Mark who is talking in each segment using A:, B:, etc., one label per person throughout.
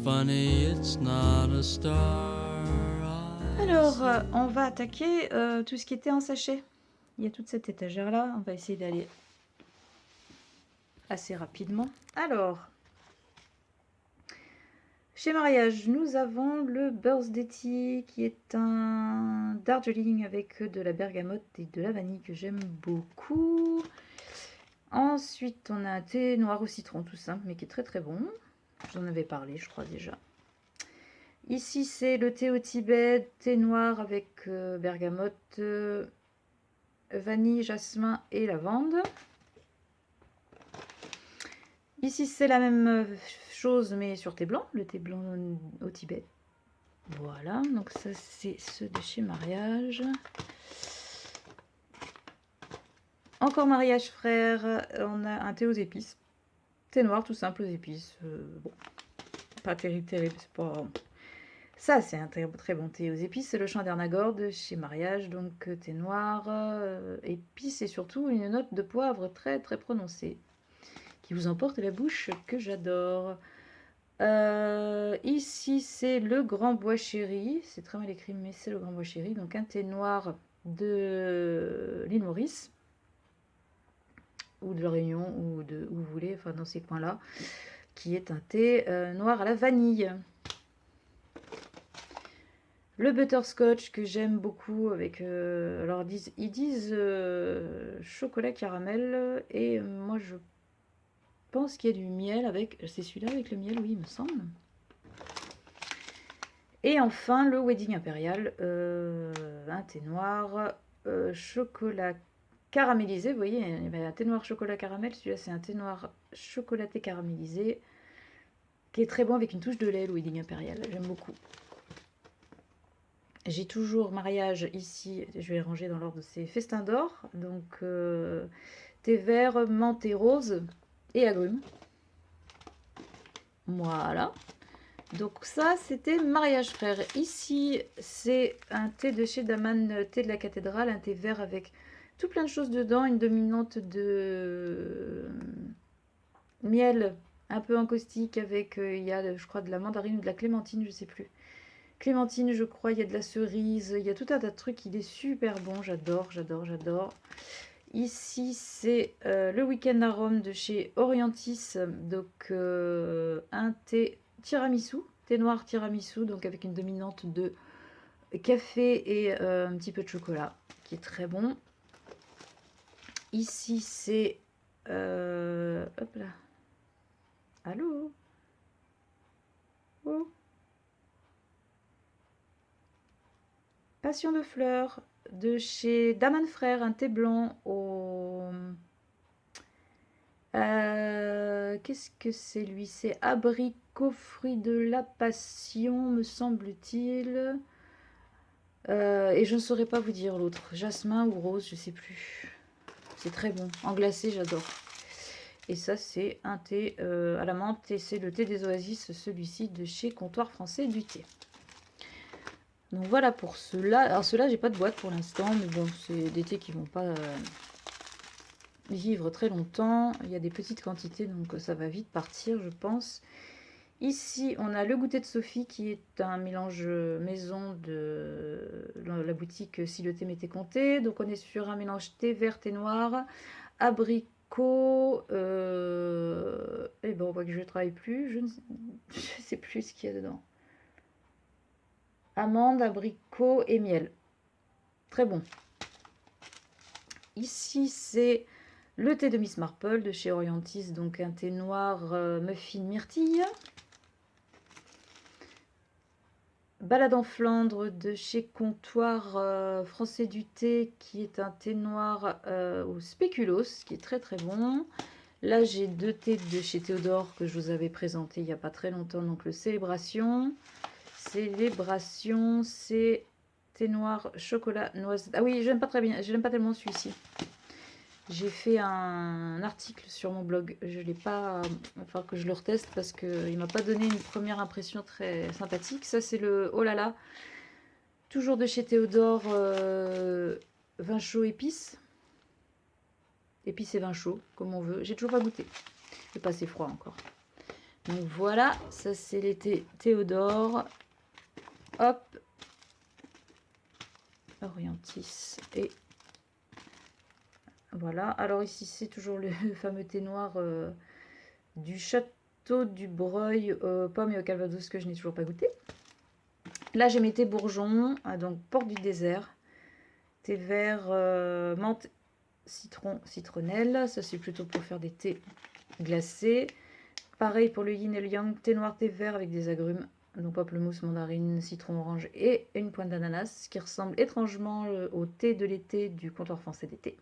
A: funny it's not a star.
B: Alors, on va attaquer tout ce qui était en sachet. Il y a toute cette étagère-là. On va essayer d'aller assez rapidement. Alors, chez Mariage, nous avons le Birthday Tea qui est un Darjeeling avec de la bergamote et de la vanille que j'aime beaucoup. Ensuite, on a un thé noir au citron tout simple mais qui est très très bon. J'en avais parlé, je crois déjà. Ici, c'est le thé au Tibet, thé noir avec bergamote, vanille, jasmin et lavande. Ici, c'est la même chose, mais sur thé blanc, le thé blanc au Tibet. Voilà, donc ça, c'est ceux de chez Mariage. Encore Mariage Frère, on a un thé aux épices. Thé noir, tout simple, aux épices. Bon, pas terrible, c'est pas... Ça, c'est un très, très bon thé aux épices. C'est le Chandernagore de chez Mariage. Donc, thé noir, épices et surtout une note de poivre très, très prononcée qui vous emporte la bouche que j'adore. Ici, c'est le Grand Bois Chéri. C'est très mal écrit, mais c'est le Grand Bois Chéri. Donc, un thé noir de l'île Maurice ou de la Réunion ou de où vous voulez, enfin dans ces coins-là, qui est un thé noir à la vanille. Le butterscotch que j'aime beaucoup avec... alors ils disent chocolat caramel et moi je pense qu'il y a du miel avec... C'est celui-là avec le miel, oui il me semble. Et enfin le Wedding Impérial, un thé noir chocolat caramélisé. Vous voyez, il y a un thé noir chocolat caramel. Celui-là c'est un thé noir chocolaté caramélisé qui est très bon avec une touche de lait, le Wedding Impérial. J'aime beaucoup. J'ai toujours Mariage ici, je vais ranger dans l'ordre de ces festins d'or. Donc thé vert, menthe et rose et agrumes. Voilà. Donc ça, c'était Mariage Frère. Ici, c'est un thé de chez Daman, thé de la cathédrale, un thé vert avec tout plein de choses dedans, une dominante de miel un peu encaustique avec, il y a, je crois, de la mandarine ou de la clémentine, je sais plus. Clémentine, je crois, il y a de la cerise, il y a tout un tas de trucs, il est super bon, j'adore, j'adore, j'adore. Ici, c'est le Week-end Arôme de chez Orientis, donc un thé tiramisu, thé noir tiramisu, donc avec une dominante de café et un petit peu de chocolat, qui est très bon. Ici, c'est... hop là. Allô? Oh. Passion de fleurs de chez Daman Frère, un thé blanc au... qu'est-ce que c'est lui? C'est abricot fruit de la passion, me semble-t-il. Et je ne saurais pas vous dire l'autre. Jasmin ou rose, je sais plus. C'est très bon. En glacé, j'adore. Et ça, c'est un thé à la menthe. Et c'est le thé des oasis, celui-ci de chez Comptoir Français du Thé. Donc voilà pour ceux-là. Alors ceux-là, j'ai pas de boîte pour l'instant, mais bon, c'est des thés qui vont pas vivre très longtemps. Il y a des petites quantités, donc ça va vite partir, je pense. Ici, on a le goûter de Sophie, qui est un mélange maison de la boutique Si le thé m'était compté. Donc on est sur un mélange thé vert, thé noir, abricot. Et bon, on voit que je ne travaille plus. Je ne sais plus ce qu'il y a dedans. Amandes, abricots et miel. Très bon. Ici, c'est le thé de Miss Marple de chez Orientis, donc un thé noir muffin myrtille. Balade en Flandre de chez Comptoir Français du Thé, qui est un thé noir au spéculoos, qui est très très bon. Là, j'ai deux thés de chez Théodore que je vous avais présenté il n'y a pas très longtemps, donc le Célébration. Célébration, c'est thé noir, chocolat, noisette. Ah oui, je n'aime pas très bien, je n'aime pas tellement celui-ci. J'ai fait un article sur mon blog, je l'ai pas, il va falloir que je le reteste parce qu'il m'a pas donné une première impression très sympathique. Ça c'est le oh là là, toujours de chez Théodore, vin chaud épices. Épices et vin chaud, comme on veut. J'ai toujours pas goûté, c'est pas assez froid encore. Donc voilà, ça c'est les thés Théodore. Hop. Orientis. Et voilà. Alors ici c'est toujours le fameux thé noir du château du Breuil pomme et au Calvados que je n'ai toujours pas goûté. Là j'ai mes thés bourgeons, donc porte du désert. Thé vert, menthe, citron, citronnelle. Ça c'est plutôt pour faire des thés glacés. Pareil pour le yin et le yang, thé noir, thé vert avec des agrumes. Donc pamplemousse, mandarine, citron, orange et une pointe d'ananas qui ressemble étrangement au thé de l'été du comptoir français d'été.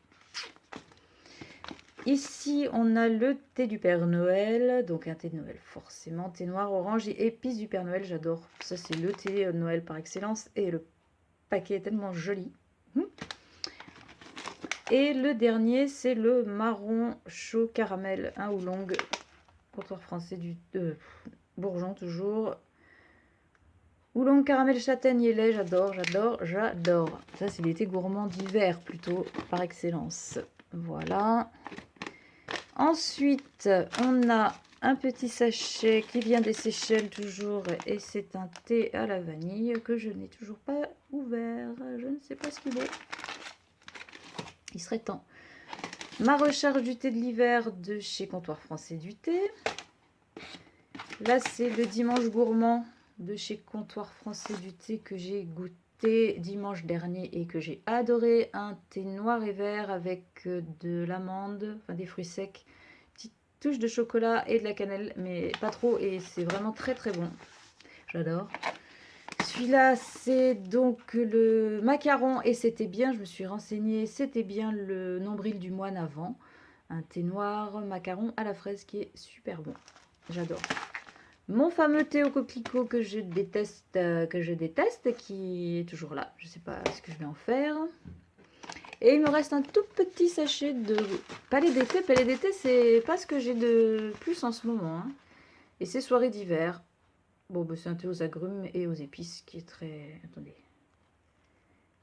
B: Ici, on a le thé du Père Noël, donc un thé de Noël forcément, thé noir, orange et épices du Père Noël, j'adore. Ça, c'est le thé de Noël par excellence et le paquet est tellement joli. Et le dernier, c'est le marron chaud caramel, un oolong, comptoir français du Bourgeon toujours. Oolong, caramel, châtaigne et lait, j'adore, j'adore, j'adore. Ça, c'est l'été gourmand d'hiver plutôt par excellence. Voilà. Ensuite, on a un petit sachet qui vient des Seychelles toujours et c'est un thé à la vanille que je n'ai toujours pas ouvert. Je ne sais pas ce qu'il vaut. Il serait temps. Ma recharge du thé de l'hiver de chez Comptoir Français du thé. Là, c'est le dimanche gourmand de chez Comptoir Français du thé que j'ai goûté dimanche dernier et que j'ai adoré. Un thé noir et vert avec de l'amande, enfin des fruits secs, petite touche de chocolat et de la cannelle, mais pas trop, et c'est vraiment très très bon. J'adore. Celui-là, c'est donc le macaron, et c'était bien, je me suis renseignée, c'était bien le nombril du moine avant. Un thé noir macaron à la fraise qui est super bon. J'adore. Mon fameux thé au coquelicot que je déteste, qui est toujours là. Je ne sais pas ce que je vais en faire. Et il me reste un tout petit sachet de palais d'été. Palais d'été, c'est pas ce que j'ai de plus en ce moment. Hein. Et c'est soirée d'hiver. Bon, bah, c'est un thé aux agrumes et aux épices qui est très... Attendez.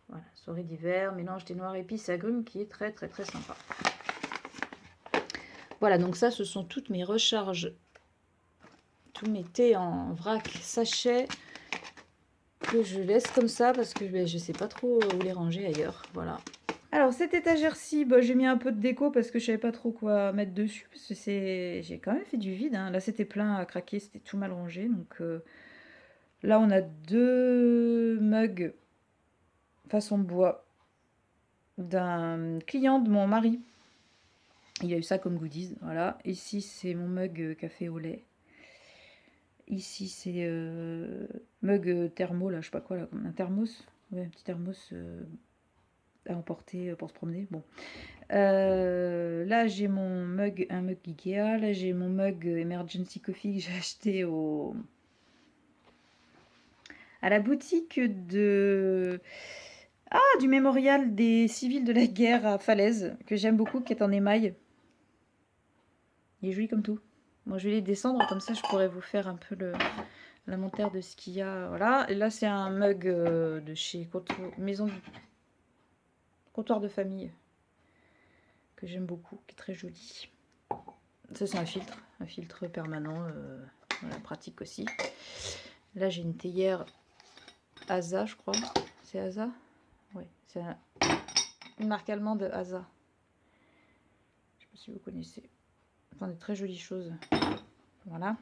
B: Voilà, soirée d'hiver, mélange thé noir, épices, agrumes qui est très très très sympa. Voilà, donc ça, ce sont toutes mes recharges. Tous mes thés en vrac sachet que je laisse comme ça parce que je ne sais pas trop où les ranger ailleurs. Voilà. Alors cette étagère-ci, bah, j'ai mis un peu de déco parce que je savais pas trop quoi mettre dessus. Parce que j'ai quand même fait du vide. Hein. Là c'était plein à craquer, c'était tout mal rangé. Donc là on a 2 mugs façon bois d'un client de mon mari. Il a eu ça comme goodies. Voilà. Ici c'est mon mug café au lait. Ici, c'est mug thermo, là, je sais pas quoi, là, comme un thermos. Ouais, un petit thermos à emporter pour se promener. Bon. Là, j'ai mon mug, un mug Ikea. Là, j'ai mon mug Emergency Coffee que j'ai acheté à la boutique du mémorial des civils de la guerre à Falaise, que j'aime beaucoup, qui est en émail. Il est joli comme tout. Moi, je vais les descendre, comme ça, je pourrais vous faire un peu l'inventaire de ce qu'il y a. Voilà. Et là, c'est un mug de chez Maison du Comptoir de famille que j'aime beaucoup, qui est très joli. Ça, c'est un filtre permanent, voilà, pratique aussi. Là, j'ai une théière Asa, je crois. C'est Asa? Oui, c'est une marque allemande Asa. Je ne sais pas si vous connaissez. Enfin, des très jolies choses. Voilà.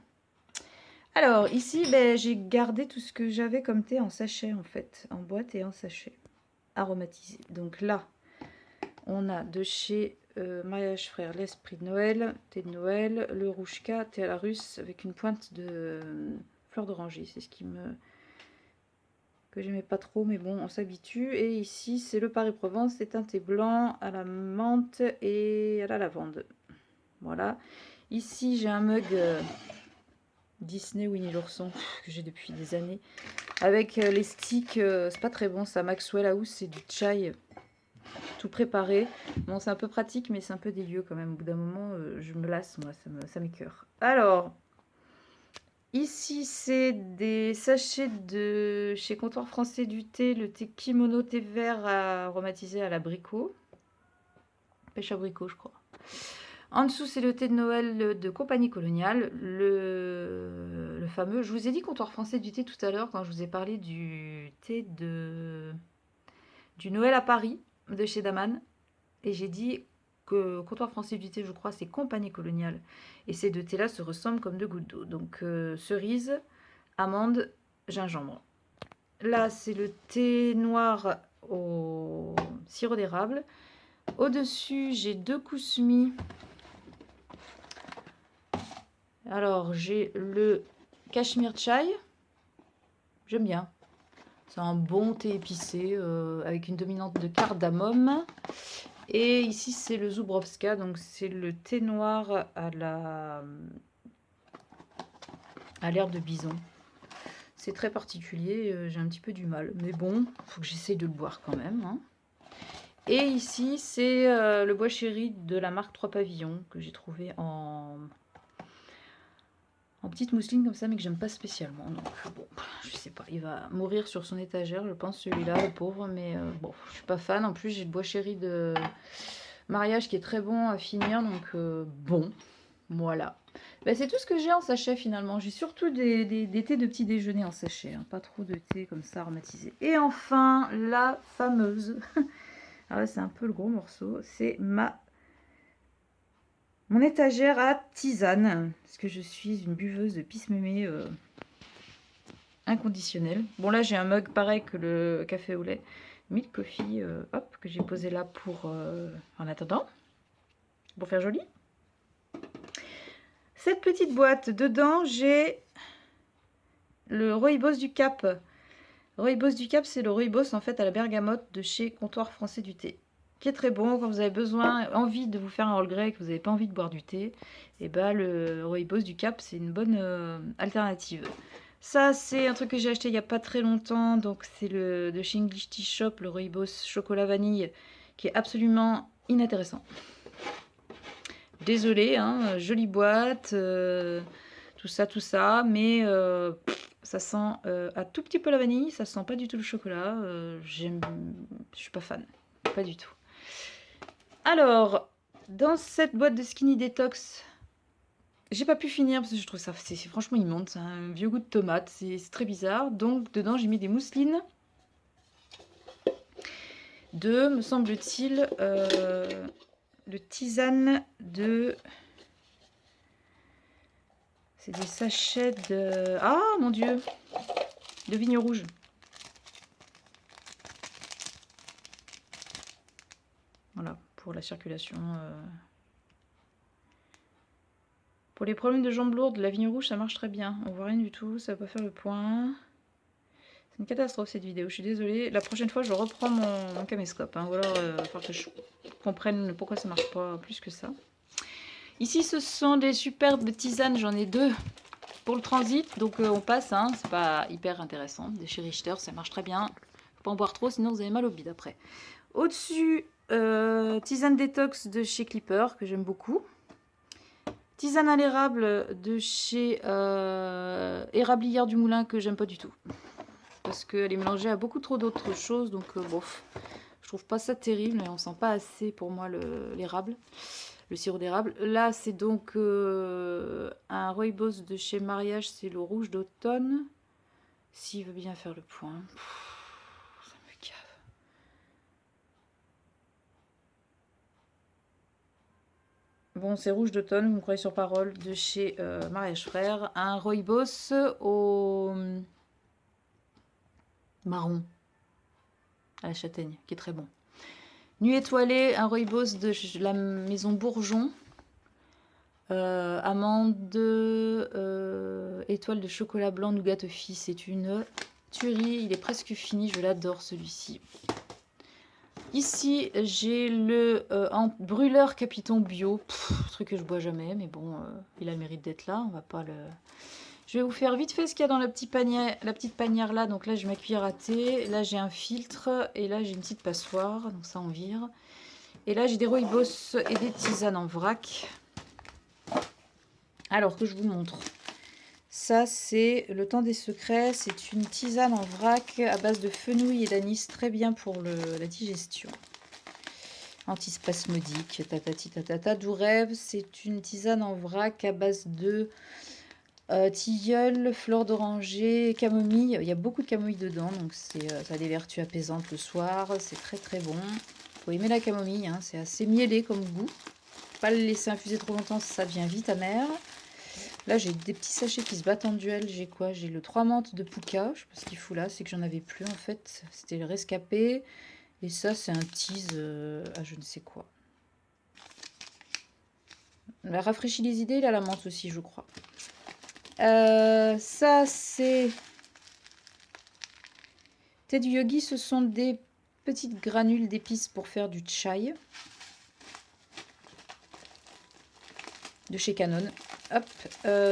B: Alors, ici, j'ai gardé tout ce que j'avais comme thé en sachet, en fait, en boîte et en sachet, aromatisé. Donc là, on a de chez Mariage Frère l'Esprit de Noël, thé de Noël, le Rouchka, thé à la russe, avec une pointe de fleur d'oranger. C'est ce que j'aimais pas trop, mais bon, on s'habitue. Et ici, c'est le Paris-Provence, c'est un thé blanc à la menthe et à la lavande. Voilà. Ici, j'ai un mug... Disney Winnie l'ourson que j'ai depuis des années avec les sticks, c'est pas très bon ça. Maxwell House, c'est du chai tout préparé. Bon, c'est un peu pratique, mais c'est un peu délieux quand même. Au bout d'un moment, je me lasse, moi, ça m'écoeure. Alors, ici, c'est des sachets de chez Comptoir Français du thé, le thé kimono thé vert aromatisé à l'abricot. Pêche abricot, je crois. En dessous, c'est le thé de Noël de Compagnie Coloniale, le fameux. Je vous ai dit comptoir français du thé tout à l'heure quand je vous ai parlé du thé du Noël à Paris de chez Daman. Et j'ai dit que comptoir français du thé, je crois, c'est Compagnie Coloniale. Et ces deux thés-là se ressemblent comme deux gouttes d'eau. Donc cerise, amande, gingembre. Là, c'est le thé noir au sirop d'érable. Au-dessus, j'ai 2 kousmis. Alors, j'ai le Cachemire Chai. J'aime bien. C'est un bon thé épicé avec une dominante de cardamome. Et ici, c'est le Zubrovska. Donc, c'est le thé noir à l'herbe de bison. C'est très particulier. J'ai un petit peu du mal. Mais bon, il faut que j'essaye de le boire quand même. Hein. Et ici, c'est le bois chéri de la marque 3 Pavillons que j'ai trouvé en petite mousseline comme ça, mais que j'aime pas spécialement. Donc bon, je sais pas, il va mourir sur son étagère, je pense, celui-là, le pauvre. Mais bon, je suis pas fan. En plus, j'ai le bois chéri de mariage qui est très bon à finir. Donc bon, voilà. Ben, c'est tout ce que j'ai en sachet finalement. J'ai surtout des thés de petit déjeuner en sachet. Hein. Pas trop de thé comme ça aromatisé. Et enfin, la fameuse... Ah ouais, c'est un peu le gros morceau. C'est mon étagère à tisane. Parce que je suis une buveuse de pisse-mémé inconditionnelle. Bon, là, j'ai un mug pareil que le café au lait. Milk Coffee, hop, que j'ai posé là pour... en attendant. Pour faire joli. Cette petite boîte, dedans, j'ai le Rooibos du Cap. Rooibos du Cap, c'est le Rooibos en fait à la bergamote de chez Comptoir Français du Thé. Qui est très bon quand vous avez envie de vous faire un Earl Grey et que vous n'avez pas envie de boire du thé. Et ben le Rooibos du Cap, c'est une bonne alternative. Ça, c'est un truc que j'ai acheté il n'y a pas très longtemps. Donc, c'est de chez English Tea Shop, le Rooibos chocolat vanille, qui est absolument inintéressant. Désolée, hein, jolie boîte, tout ça, mais ça sent un tout petit peu la vanille, ça sent pas du tout le chocolat. Je suis pas fan, pas du tout. Alors, dans cette boîte de Skinny Detox, j'ai pas pu finir parce que je trouve ça c'est franchement immonde, c'est un vieux goût de tomate, c'est très bizarre. Donc dedans j'ai mis des mousselines de, me semble-t-il, le tisane de... C'est des sachets de... Ah mon dieu, de vigne rouge. Voilà, pour la circulation... Pour les problèmes de jambes lourdes, la vigne rouge, ça marche très bien. On voit rien du tout, ça va pas faire le point. C'est une catastrophe cette vidéo, je suis désolée. La prochaine fois, je reprends mon caméscope. Hein. Ou alors, il va falloir que je comprenne pourquoi ça marche pas plus que ça. Ici, ce sont des superbes tisanes. J'en ai 2 pour le transit. Donc, on passe. Hein. C'est pas hyper intéressant. Des chez Richter, ça marche très bien. Faut pas en boire trop, sinon vous avez mal au bide après. Au-dessus, tisane détox de chez Clipper, que j'aime beaucoup. Tisane à l'érable de chez Érablière du Moulin que j'aime pas du tout. Parce qu'elle est mélangée à beaucoup trop d'autres choses. Donc bof, je trouve pas ça terrible. Mais on sent pas assez pour moi l'érable, le sirop d'érable. Là c'est donc un Rooibos de chez Mariage. C'est le rouge d'automne. S'il veut bien faire le point. Ça me cave. Bon, c'est rouge d'automne, vous me croyez sur parole, de chez Mariage Frères. Un Rooibos au marron, à la châtaigne, qui est très bon. Nuit étoilée, un Rooibos de la maison Bourgeon. Amande, étoile de chocolat blanc, nougat toffee. C'est une tuerie, il est presque fini, je l'adore celui-ci. Ici, j'ai le brûleur Capiton Bio. Truc que je bois jamais, mais bon, il a le mérite d'être là. On va pas le... Je vais vous faire vite fait ce qu'il y a dans la petite panière là. Donc là, j'ai ma cuillère à thé. Là, j'ai un filtre. Et là, j'ai une petite passoire. Donc ça, on vire. Et là, j'ai des Rooibos et des tisanes en vrac. Alors, que je vous montre. Ça, c'est le temps des secrets. C'est une tisane en vrac à base de fenouil et d'anis. Très bien pour la digestion. Antispasmodique, tatati tatata. Doux rêve, c'est une tisane en vrac à base de tilleul, fleur d'oranger, camomille. Il y a beaucoup de camomille dedans, donc ça a des vertus apaisantes le soir. C'est très très bon. Faut aimer la camomille, hein, c'est assez mielé comme goût. Pas le laisser infuser trop longtemps, ça devient vite amer. Là, j'ai des petits sachets qui se battent en duel. J'ai quoi? J'ai le 3 menthes de Pouka. Je sais pas ce qu'il fout là, c'est que j'en avais plus en fait. C'était le rescapé. Et ça, c'est un tease à je ne sais quoi. La rafraîchit les idées, il a la menthe aussi, je crois. Ça, c'est... Thé du yogi, ce sont des petites granules d'épices pour faire du chai. De chez Canon. Hop,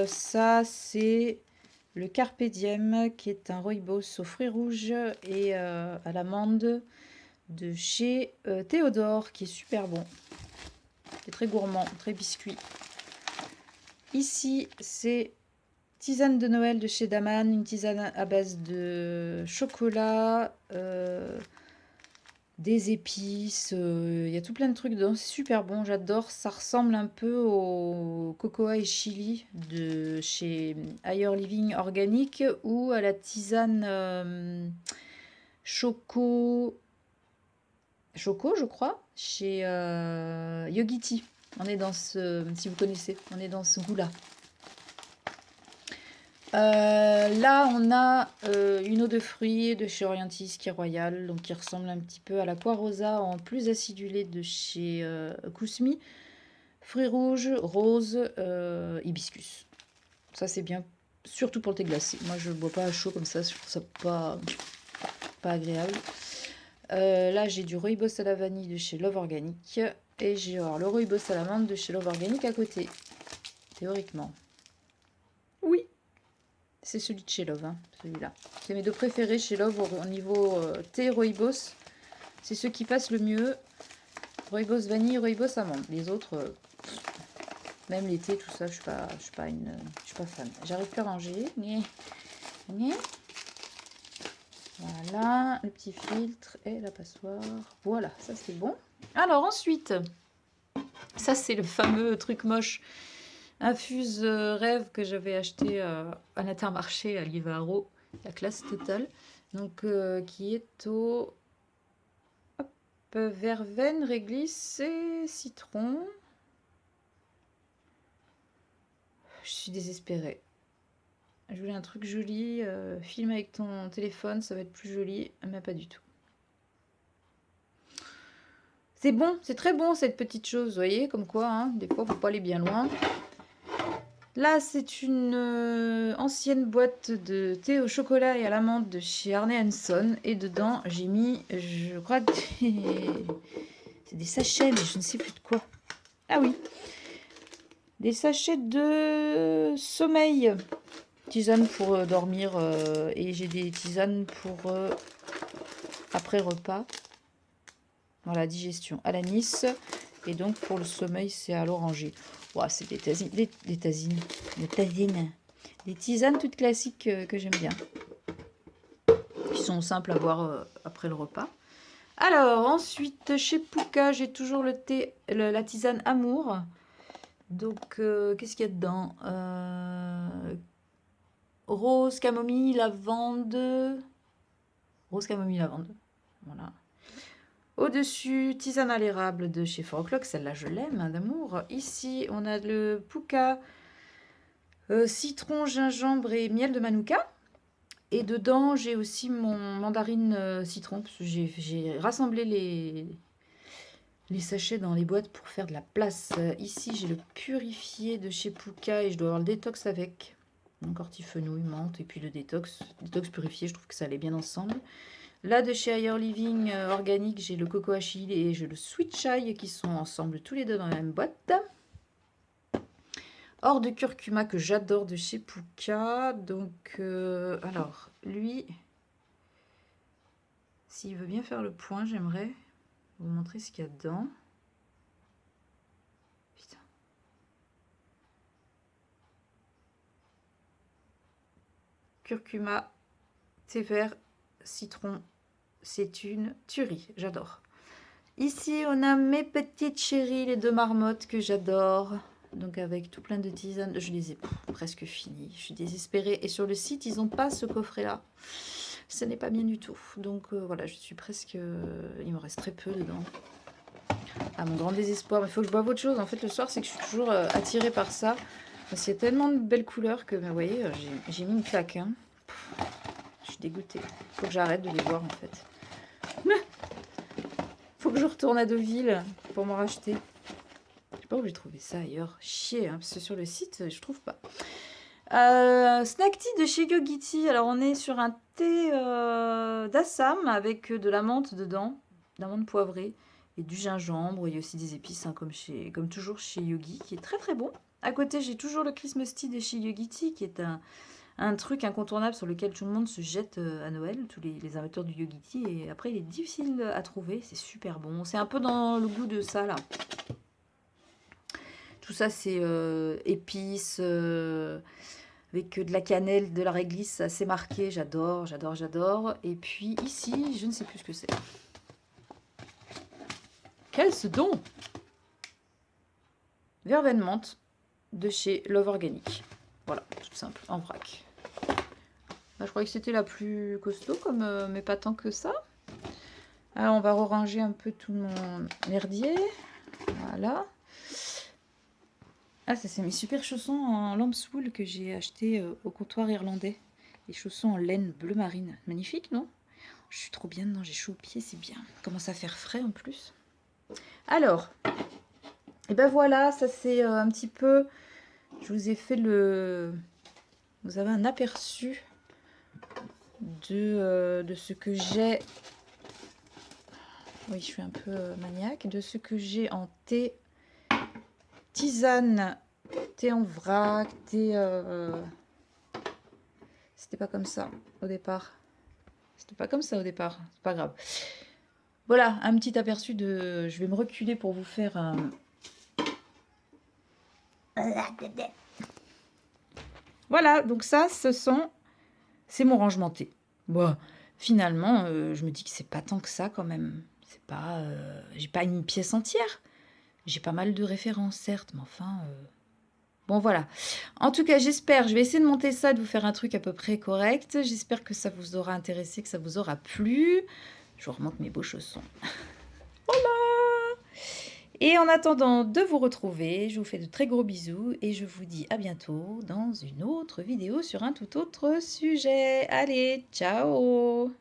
B: ça, c'est le Carpe Diem, qui est un rooibos aux fruits rouges et à l'amande de chez Théodore, qui est super bon. C'est très gourmand, très biscuit. Ici, c'est tisane de Noël de chez Daman, une tisane à base de chocolat, des épices, il y a tout plein de trucs dedans, c'est super bon, j'adore. Ça ressemble un peu au cocoa et chili de chez Higher Living Organique ou à la tisane choco, je crois, chez Yogi Tea. On est dans ce, si vous connaissez, on est dans ce goût-là. Là, on a une eau de fruits de chez Orientis qui est royale, donc qui ressemble un petit peu à l'aqua rosa en plus acidulé de chez Kousmi. Fruits rouges, rose, hibiscus. Ça, c'est bien, surtout pour le thé glacé. Moi, je ne le bois pas à chaud comme ça, je trouve ça pas agréable. Là, j'ai du rooibos à la vanille de chez Love Organic. Et j'ai le rooibos à la menthe de chez Love Organic à côté, théoriquement. Oui, c'est celui de chez Love, hein, celui-là. C'est mes deux préférés chez Love au niveau thé rooibos. C'est ceux qui passent le mieux. Rooibos vanille, rooibos amande. Les autres, même l'été, tout ça, je suis pas fan. J'arrive plus à ranger. Voilà, le petit filtre et la passoire. Voilà, ça c'est bon. Alors ensuite, ça c'est le fameux truc moche infuse rêve que j'avais acheté à l'Intermarché à Livaro, la classe totale. Donc qui est au hop, verveine, réglisse et citron. Je suis désespérée. Je voulais un truc joli, filme avec ton téléphone, ça va être plus joli, mais pas du tout. C'est bon, c'est très bon cette petite chose, vous voyez, comme quoi, hein, des fois, faut pas aller bien loin. Là, c'est une ancienne boîte de thé au chocolat et à l'amande de chez Arne Hanson. Et dedans, j'ai mis, je crois, c'est des sachets, mais je ne sais plus de quoi. Ah oui, des sachets de sommeil. Tisane pour dormir et j'ai des tisanes pour après repas. Voilà, digestion à l'anis. Et donc pour le sommeil, c'est à l'oranger. Wow, c'est des tisanes toutes classiques que j'aime bien. Qui sont simples à boire après le repas. Alors, ensuite, chez Pouka, j'ai toujours le thé, la tisane Amour. Donc, qu'est-ce qu'il y a dedans rose, camomille, lavande. Rose, camomille, lavande. Voilà. Au-dessus, tisane à l'érable de chez 4 O'Clock. Celle-là, je l'aime, hein, d'amour. Ici, on a le Pouka, citron, gingembre et miel de Manuka. Et dedans, j'ai aussi mon mandarine citron. Parce que j'ai rassemblé les sachets dans les boîtes pour faire de la place. Ici, j'ai le purifié de chez Pouka et je dois avoir le détox avec. Donc, ortie-fenouil, menthe et puis le détox. Détox purifié, je trouve que ça allait bien ensemble. Là, de chez Higher Living Organique, j'ai le coco chili et j'ai le sweet chai qui sont ensemble tous les deux dans la même boîte. Hors de curcuma que j'adore de chez Pouka. Donc, alors, lui, s'il veut bien faire le point, j'aimerais vous montrer ce qu'il y a dedans. Putain. Curcuma, thé vert, citron, c'est une tuerie, j'adore. Ici, on a mes petites chéries, les 2 marmottes que j'adore. Donc avec tout plein de tisanes. Je les ai presque finies. Je suis désespérée. Et sur le site, ils n'ont pas ce coffret-là. Ce n'est pas bien du tout. Donc voilà, je suis presque... il me reste très peu dedans. À mon grand désespoir. Mais il faut que je boive autre chose. En fait, le soir, c'est que je suis toujours attirée par ça. Parce qu'il y a tellement de belles couleurs que, vous voyez, j'ai mis une claque. Hein. Je suis dégoûtée. Il faut que j'arrête de les voir, en fait. Faut que je retourne à Deauville pour m'en racheter. Je sais pas où j'ai trouvé ça ailleurs. Chier, hein, parce que sur le site, je trouve pas. Snack tea de chez Yogiti. Alors, on est sur un thé d'Assam avec de la menthe dedans, de la menthe poivrée et du gingembre. Il y a aussi des épices, hein, comme toujours chez Yogi, qui est très très bon. À côté, j'ai toujours le Christmas tea de chez Yogiti, qui est un truc incontournable sur lequel tout le monde se jette à Noël, tous les amateurs du yogi tea. Et après, il est difficile à trouver. C'est super bon. C'est un peu dans le goût de ça, là. Tout ça, c'est épices, avec de la cannelle, de la réglisse, assez marqué. J'adore, j'adore, j'adore. Et puis ici, je ne sais plus ce que c'est. Qu'est-ce donc? Verveine menthe de chez Love Organic. Voilà, tout simple, en vrac. Bah, je croyais que c'était la plus costaud, mais pas tant que ça. Alors, on va ranger un peu tout mon merdier. Voilà. Ah, ça, c'est mes super chaussons en lambswool que j'ai acheté au comptoir irlandais. Les chaussons en laine bleu marine. Magnifique, non? Je suis trop bien dedans, j'ai chaud aux pieds, c'est bien. Commence à faire frais en plus. Alors, et ben voilà, ça c'est un petit peu... Je vous ai fait le... Vous avez un aperçu de ce que j'ai... Oui, je suis un peu maniaque. De ce que j'ai en thé, tisane, thé en vrac, thé... C'était pas comme ça au départ. C'était pas comme ça au départ, c'est pas grave. Voilà, un petit aperçu de... Je vais me reculer pour vous faire un... Voilà, donc ça, c'est mon rangement thé. Bon, finalement, je me dis que c'est pas tant que ça quand même. C'est pas... j'ai pas une pièce entière. J'ai pas mal de références, certes, mais enfin... Bon, voilà. En tout cas, j'espère, je vais essayer de monter ça, de vous faire un truc à peu près correct. J'espère que ça vous aura intéressé, que ça vous aura plu. Je vous remonte mes beaux chaussons. Voilà. Et en attendant de vous retrouver, je vous fais de très gros bisous et je vous dis à bientôt dans une autre vidéo sur un tout autre sujet. Allez, ciao!